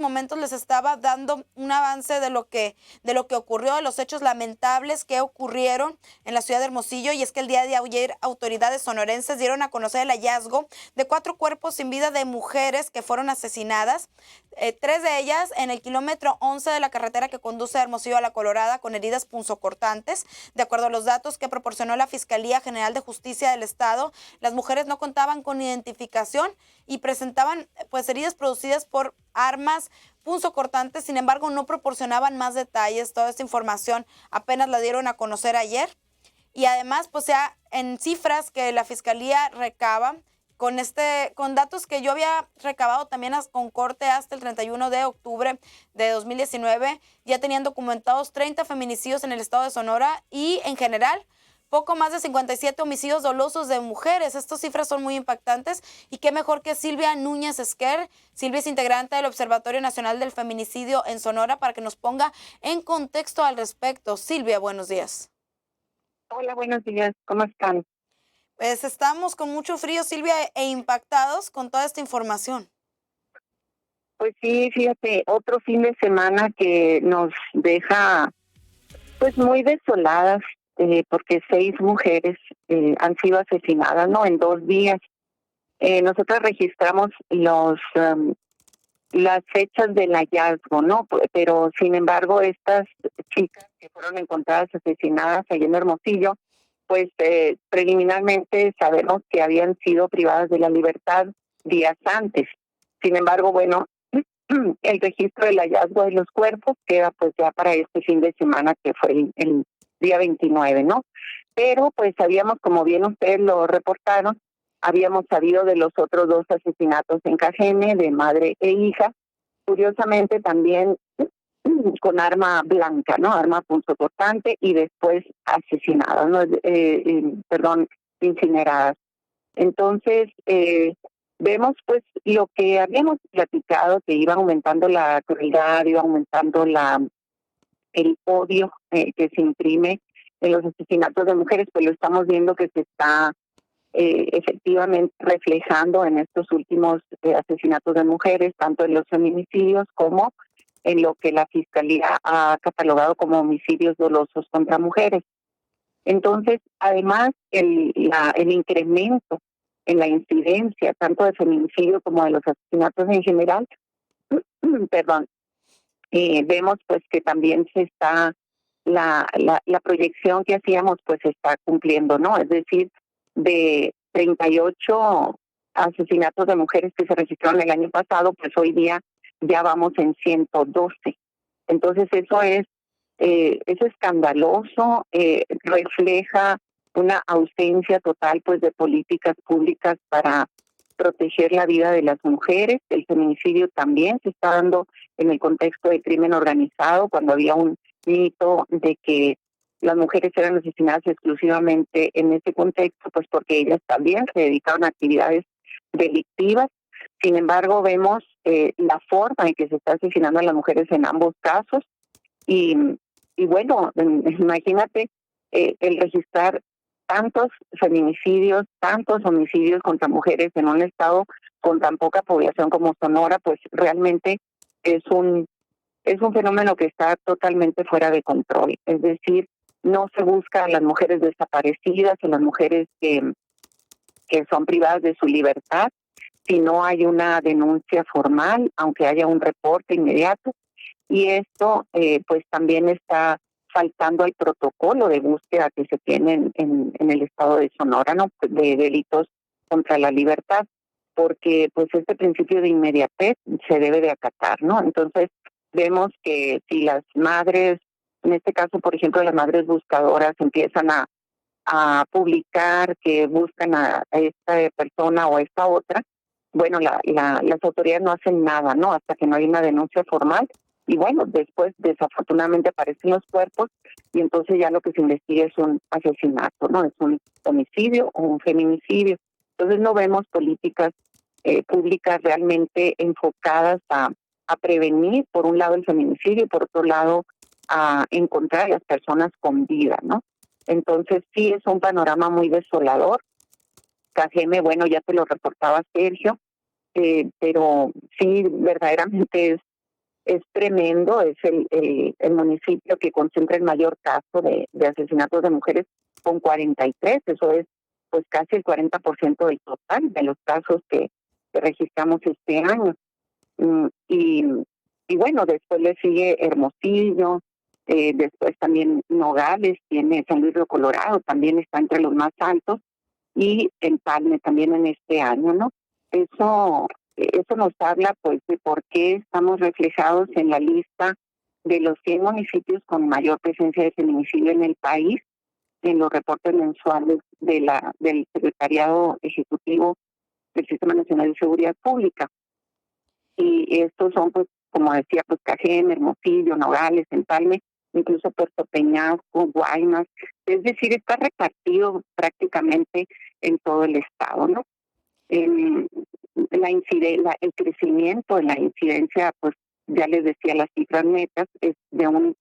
momentos les estaba dando un avance de lo que ocurrió, de los hechos lamentables que ocurrieron en la ciudad de Hermosillo. Y es que el día de ayer autoridades sonorenses dieron a conocer el hallazgo de 4 cuerpos sin vida de mujeres que fueron asesinadas, 3 de ellas en el kilómetro 11 de la carretera que conduce de Hermosillo a La Colorada, con heridas punzocortantes. De acuerdo a los datos que proporcionó la Fiscalía General de Justicia del Estado, las mujeres no contaban con identificación y presentaban pues heridas producidas por armas punzocortantes. Sin embargo, no proporcionaban más detalles. Toda esta información apenas la dieron a conocer ayer. Y además, pues ya en cifras que la Fiscalía recaba, con datos que yo había recabado también con corte hasta el 31 de octubre de 2019, ya tenían documentados 30 feminicidios en el estado de Sonora y en general poco más de 57 homicidios dolosos de mujeres. Estas cifras son muy impactantes y qué mejor que Silvia Núñez Esquer. Silvia es integrante del Observatorio Nacional del Feminicidio en Sonora para que nos ponga en contexto al respecto. Silvia, buenos días. Hola, buenos días, ¿cómo están? Pues estamos con mucho frío, Silvia, e impactados con toda esta información. Pues sí, fíjate, otro fin de semana que nos deja pues muy desoladas, porque 6 mujeres han sido asesinadas, ¿no? En 2 días. Nosotros registramos las fechas del hallazgo, ¿no? Pero sin embargo, estas chicas que fueron encontradas asesinadas allá en Hermosillo, pues preliminarmente sabemos que habían sido privadas de la libertad días antes. Sin embargo, bueno, el registro del hallazgo de los cuerpos queda pues ya para este fin de semana, que fue el día 29, ¿no? Pero pues habíamos, como bien ustedes lo reportaron, habíamos sabido de los otros 2 asesinatos en Cajeme, de madre e hija, curiosamente también con arma blanca, ¿no? Arma punzocortante, y después asesinadas, ¿no? Perdón, incineradas. Entonces, vemos pues lo que habíamos platicado, que iba aumentando la crueldad, iba aumentando el odio que se imprime en los asesinatos de mujeres, pues lo estamos viendo que se está efectivamente reflejando en estos últimos asesinatos de mujeres, tanto en los feminicidios como en lo que la Fiscalía ha catalogado como homicidios dolosos contra mujeres. Entonces, además, el incremento en la incidencia tanto de feminicidio como de los asesinatos en general, perdón, vemos pues que también se está, la proyección que hacíamos pues se está cumpliendo, ¿no? Es decir, de 38 asesinatos de mujeres que se registraron el año pasado, pues hoy día ya vamos en 112. Entonces eso es escandaloso, refleja una ausencia total pues de políticas públicas para proteger la vida de las mujeres. El feminicidio también se está dando en el contexto de crimen organizado, cuando había un mito de que las mujeres eran asesinadas exclusivamente en ese contexto, pues porque ellas también se dedicaban a actividades delictivas. Sin embargo, vemos la forma en que se está asesinando a las mujeres en ambos casos y, y bueno, imagínate el registrar tantos feminicidios, tantos homicidios contra mujeres en un estado con tan poca población como Sonora, pues realmente es un fenómeno que está totalmente fuera de control. Es decir, no se busca a las mujeres desaparecidas, a las mujeres que son privadas de su libertad, si no hay una denuncia formal, aunque haya un reporte inmediato. Y esto pues también está faltando al protocolo de búsqueda que se tiene en el estado de Sonora, ¿no? De delitos contra la libertad, porque pues este principio de inmediatez se debe de acatar, ¿no? Entonces vemos que si las madres, en este caso por ejemplo las madres buscadoras, empiezan a publicar que buscan a esta persona o a esta otra, bueno, las autoridades no hacen nada, ¿no? Hasta que no hay una denuncia formal. Y bueno, después desafortunadamente aparecen los cuerpos y entonces ya lo que se investiga es un asesinato, ¿no? Es un homicidio o un feminicidio. Entonces no vemos políticas públicas realmente enfocadas a prevenir, por un lado, el feminicidio y por otro lado, a encontrar a las personas con vida, ¿no? Entonces sí es un panorama muy desolador. Cajeme, bueno, ya te lo reportaba Sergio, pero sí, verdaderamente es tremendo, es el municipio que concentra el mayor caso de asesinatos de mujeres con 43, eso es pues casi el 40% del total de los casos que registramos este año. Mm, Y, y bueno, después le sigue Hermosillo, después también Nogales, tiene San Luis Río Colorado, también está entre los más altos, y Empalme también en este año, ¿no? Eso nos habla pues de por qué estamos reflejados en la lista de los 100 municipios con mayor presencia de feminicidio en el país, en los reportes mensuales del Secretariado Ejecutivo del Sistema Nacional de Seguridad Pública. Y estos son, pues, como decía, pues Cajeme, Hermosillo, Nogales, Empalme, incluso Puerto Peñasco, Guaymas, es decir, está repartido prácticamente en todo el estado, ¿no? El, el crecimiento en la incidencia, pues ya les decía, las cifras netas es de un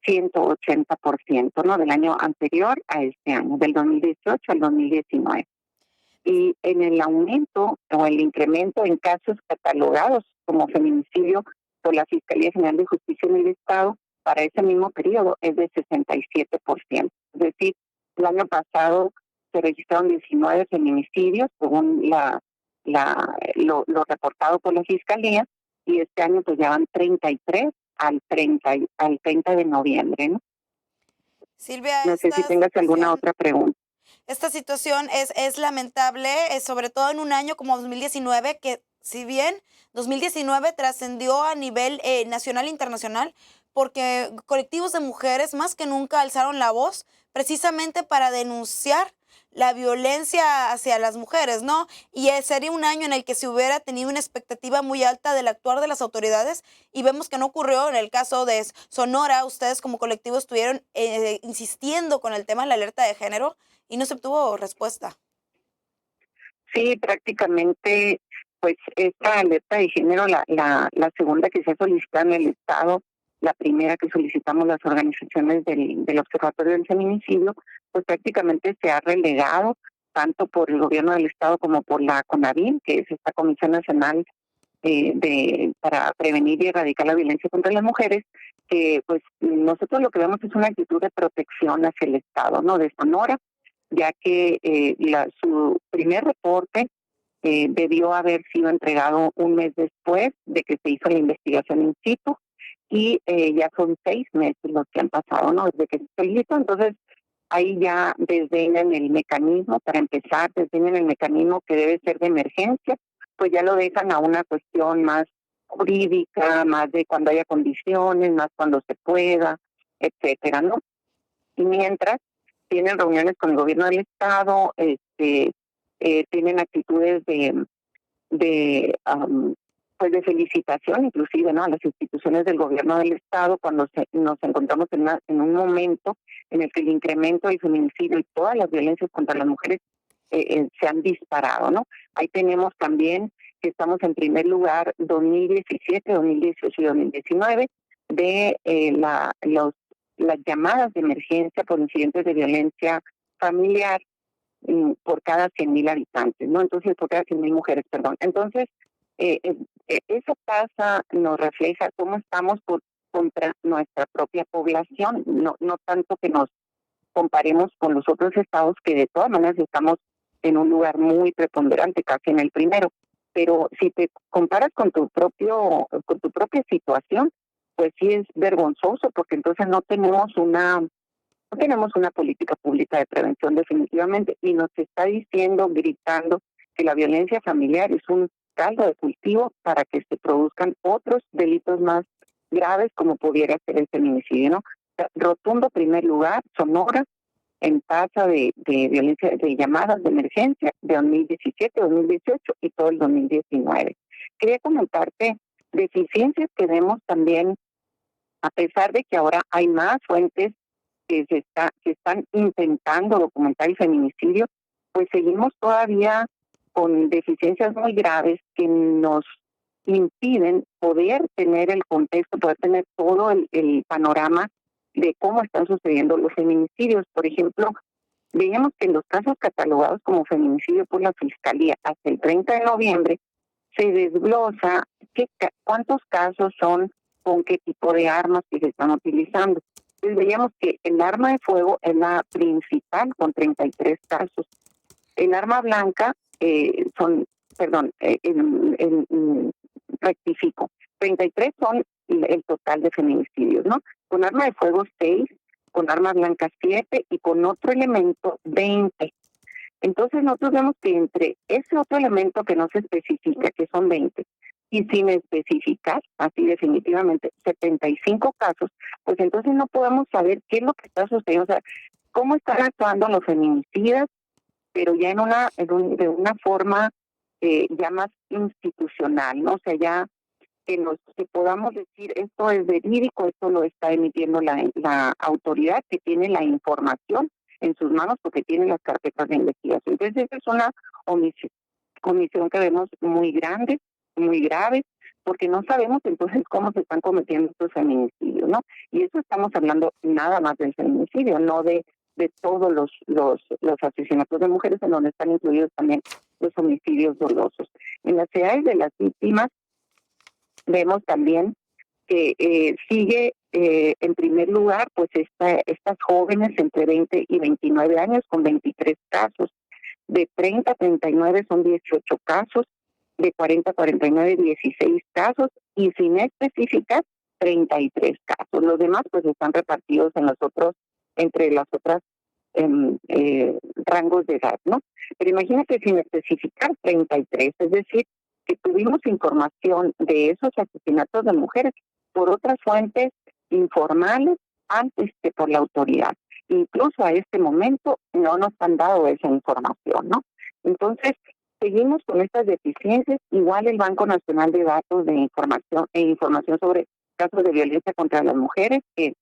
180%, ¿no? Del año anterior a este año, del 2018 al 2019. Y en el aumento o el incremento en casos catalogados como feminicidio por la Fiscalía General de Justicia en el Estado para ese mismo periodo es de 67%. Es decir, el año pasado se registraron 19 feminicidios según lo reportado por la Fiscalía, y este año pues ya van 33 al 30 de noviembre, ¿no? Silvia, No sé si tengas alguna otra pregunta. esta situación es lamentable, sobre todo en un año como 2019, que si bien 2019 trascendió a nivel nacional e internacional, porque colectivos de mujeres más que nunca alzaron la voz precisamente para denunciar la violencia hacia las mujeres, ¿no? Y sería un año en el que se hubiera tenido una expectativa muy alta del actuar de las autoridades, y vemos que no ocurrió. En el caso de Sonora, ustedes como colectivo estuvieron insistiendo con el tema de la alerta de género y no se obtuvo respuesta. Sí, prácticamente, pues esta alerta de género, la segunda que se ha solicitado en el Estado, la primera que solicitamos las organizaciones del Observatorio del Feminicidio, pues prácticamente se ha relegado tanto por el gobierno del Estado como por la CONAVIM, que es esta Comisión Nacional para prevenir y erradicar la violencia contra las mujeres, que pues nosotros lo que vemos es una actitud de protección hacia el Estado, ¿no? De Sonora, ya que su primer reporte debió haber sido entregado un mes después de que se hizo la investigación in situ, y ya son 6 meses los que han pasado, ¿no? Desde que se solicitó. Entonces ahí ya desdeñan el mecanismo, para empezar, desdeñan el mecanismo que debe ser de emergencia, pues ya lo dejan a una cuestión más jurídica, más de cuando haya condiciones, más cuando se pueda, etcétera, ¿no? Y mientras tienen reuniones con el gobierno del Estado, tienen actitudes pues de felicitación, inclusive, ¿no?, a las instituciones del gobierno del Estado, cuando nos encontramos en un momento en el que el incremento del feminicidio y todas las violencias contra las mujeres se han disparado, ¿no? Ahí tenemos también que estamos en primer lugar 2017, 2018 y 2019 de las llamadas de emergencia por incidentes de violencia familiar por cada 100,000 habitantes, ¿no? Entonces, por cada 100,000 mujeres, perdón. Entonces, esa tasa nos refleja cómo estamos contra nuestra propia población, no tanto que nos comparemos con los otros estados, que de todas maneras estamos en un lugar muy preponderante, casi en el primero. Pero si te comparas con tu propia situación, pues sí es vergonzoso, porque entonces no tenemos una política pública de prevención definitivamente, y nos está diciendo, gritando, que la violencia familiar es un caldo de cultivo para que se produzcan otros delitos más graves, como pudiera ser el feminicidio, ¿no? Rotundo primer lugar, Sonora, en tasa de violencia, de llamadas de emergencia de 2017, 2018 y todo el 2019. Quería comentarte deficiencias que vemos también, a pesar de que ahora hay más fuentes que están intentando documentar el feminicidio, pues seguimos todavía con deficiencias muy graves que nos impiden poder tener el contexto, poder tener todo el panorama de cómo están sucediendo los feminicidios. Por ejemplo, veíamos que en los casos catalogados como feminicidio por la Fiscalía hasta el 30 de noviembre, se desglosa cuántos casos son con qué tipo de armas que se están utilizando. Entonces veíamos que el arma de fuego es la principal con 33 casos. El arma blanca rectifico, 33 son el total de feminicidios, ¿no? Con arma de fuego 6, con arma blanca 7 y con otro elemento 20. Entonces nosotros vemos que entre ese otro elemento que no se especifica, que son 20, y sin especificar, así definitivamente, 75 casos, pues entonces no podemos saber qué es lo que está sucediendo, o sea, cómo están actuando los feminicidas, pero ya de una forma ya más institucional, ¿no? O sea, ya que podamos decir esto es verídico, esto lo está emitiendo la autoridad que tiene la información en sus manos porque tiene las carpetas de investigación. Entonces, esa es una omisión que vemos muy grande, muy grave, porque no sabemos entonces cómo se están cometiendo estos feminicidios, ¿no? Y eso estamos hablando nada más del feminicidio, no de todos los asesinatos de mujeres, en donde están incluidos también los homicidios dolosos. En las edades de las víctimas vemos también que sigue en primer lugar pues estas jóvenes entre 20 y 29 años con 23 casos, de 30 a 39 son 18 casos, de 40 a 49 16 casos y sin especificar 33 casos. Los demás pues están repartidos entre las otras rangos de edad, ¿no? Pero imagínate sin especificar 33, es decir, que tuvimos información de esos asesinatos de mujeres por otras fuentes informales antes que por la autoridad. Incluso a este momento no nos han dado esa información, ¿no? Entonces, seguimos con estas deficiencias. Igual el Banco Nacional de Datos de Información sobre casos de violencia contra las mujeres, que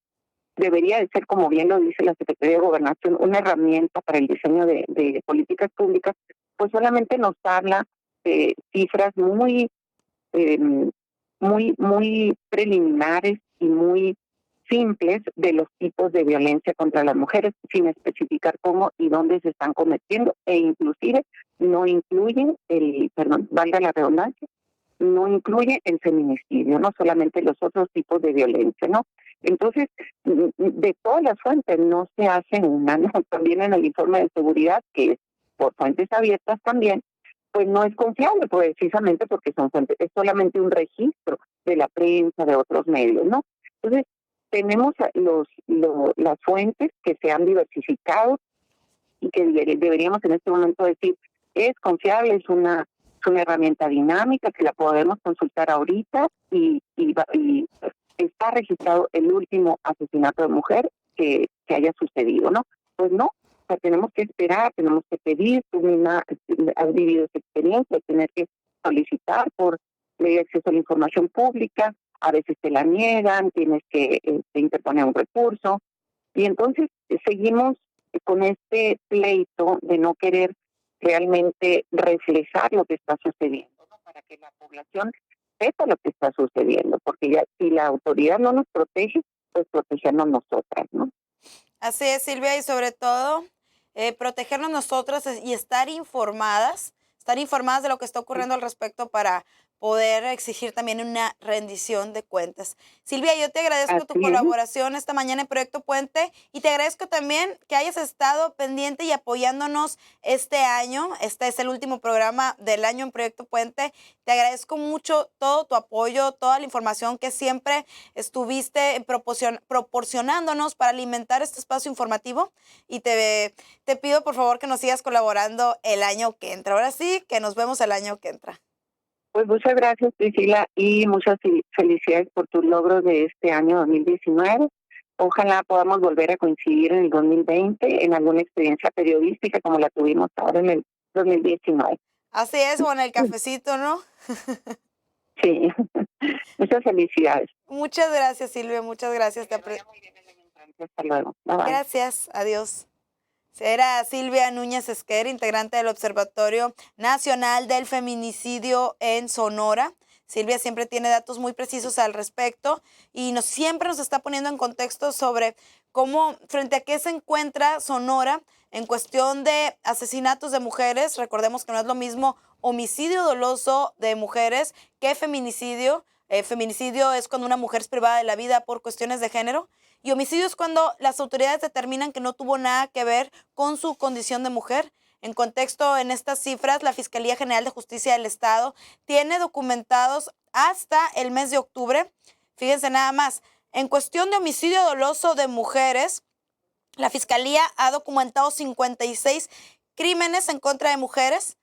debería de ser, como bien lo dice la Secretaría de Gobernación, una herramienta para el diseño de políticas públicas, pues solamente nos habla de cifras muy preliminares y muy simples de los tipos de violencia contra las mujeres, sin especificar cómo y dónde se están cometiendo, e inclusive no incluyen valga la redundancia, no incluye el feminicidio, no solamente los otros tipos de violencia, ¿no? Entonces, de todas las fuentes no se hace una, ¿no? También en el informe de seguridad, que es por fuentes abiertas también, pues no es confiable, precisamente porque es solamente un registro de la prensa, de otros medios, ¿no? Entonces, tenemos las fuentes que se han diversificado y que deberíamos en este momento decir, es confiable, es una herramienta dinámica que la podemos consultar ahorita y está registrado el último asesinato de mujer que haya sucedido, ¿no? Pues no, o sea, tenemos que esperar, tenemos que pedir, tú misma has vivido esa experiencia, tener que solicitar por ley de acceso a la información pública, a veces te la niegan, tienes que interponer un recurso, y entonces seguimos con este pleito de no querer realmente reflejar lo que está sucediendo, ¿no? Para que la población sepa lo que está sucediendo, porque ya si la autoridad no nos protege, pues protegernos nosotras, ¿no? Así es, Silvia, y sobre todo protegernos nosotras y estar informadas de lo que está ocurriendo al respecto para poder exigir también una rendición de cuentas. Silvia, yo te agradezco tu colaboración esta mañana en Proyecto Puente y te agradezco también que hayas estado pendiente y apoyándonos este año. Este es el último programa del año en Proyecto Puente. Te agradezco mucho todo tu apoyo, toda la información que siempre estuviste proporcionándonos para alimentar este espacio informativo y te pido por favor que nos sigas colaborando el año que entra. Ahora sí, que nos vemos el año que entra. Pues muchas gracias, Priscila, y muchas felicidades por tus logros de este año 2019. Ojalá podamos volver a coincidir en el 2020 en alguna experiencia periodística como la tuvimos ahora en el 2019. Así es, o en el cafecito, ¿no? Sí, muchas felicidades. Muchas gracias, Silvia, muchas gracias. Hasta luego. Bye, bye. Gracias, adiós. Era Silvia Núñez Esquer, integrante del Observatorio Nacional del Feminicidio en Sonora. Silvia siempre tiene datos muy precisos al respecto y siempre nos está poniendo en contexto sobre cómo, frente a qué se encuentra Sonora en cuestión de asesinatos de mujeres. Recordemos que no es lo mismo homicidio doloso de mujeres que feminicidio. Feminicidio es cuando una mujer es privada de la vida por cuestiones de género. Y homicidio es cuando las autoridades determinan que no tuvo nada que ver con su condición de mujer. En contexto, en estas cifras, la Fiscalía General de Justicia del Estado tiene documentados hasta el mes de octubre. Fíjense nada más, en cuestión de homicidio doloso de mujeres, la Fiscalía ha documentado 56 crímenes en contra de mujeres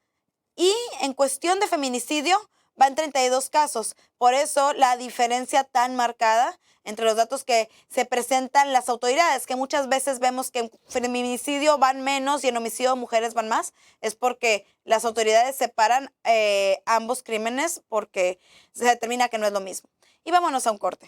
y en cuestión de feminicidio van 32 casos. Por eso la diferencia tan marcada entre los datos que se presentan las autoridades, que muchas veces vemos que en feminicidio van menos y en homicidio de mujeres van más, es porque las autoridades separan ambos crímenes porque se determina que no es lo mismo. Y vámonos a un corte.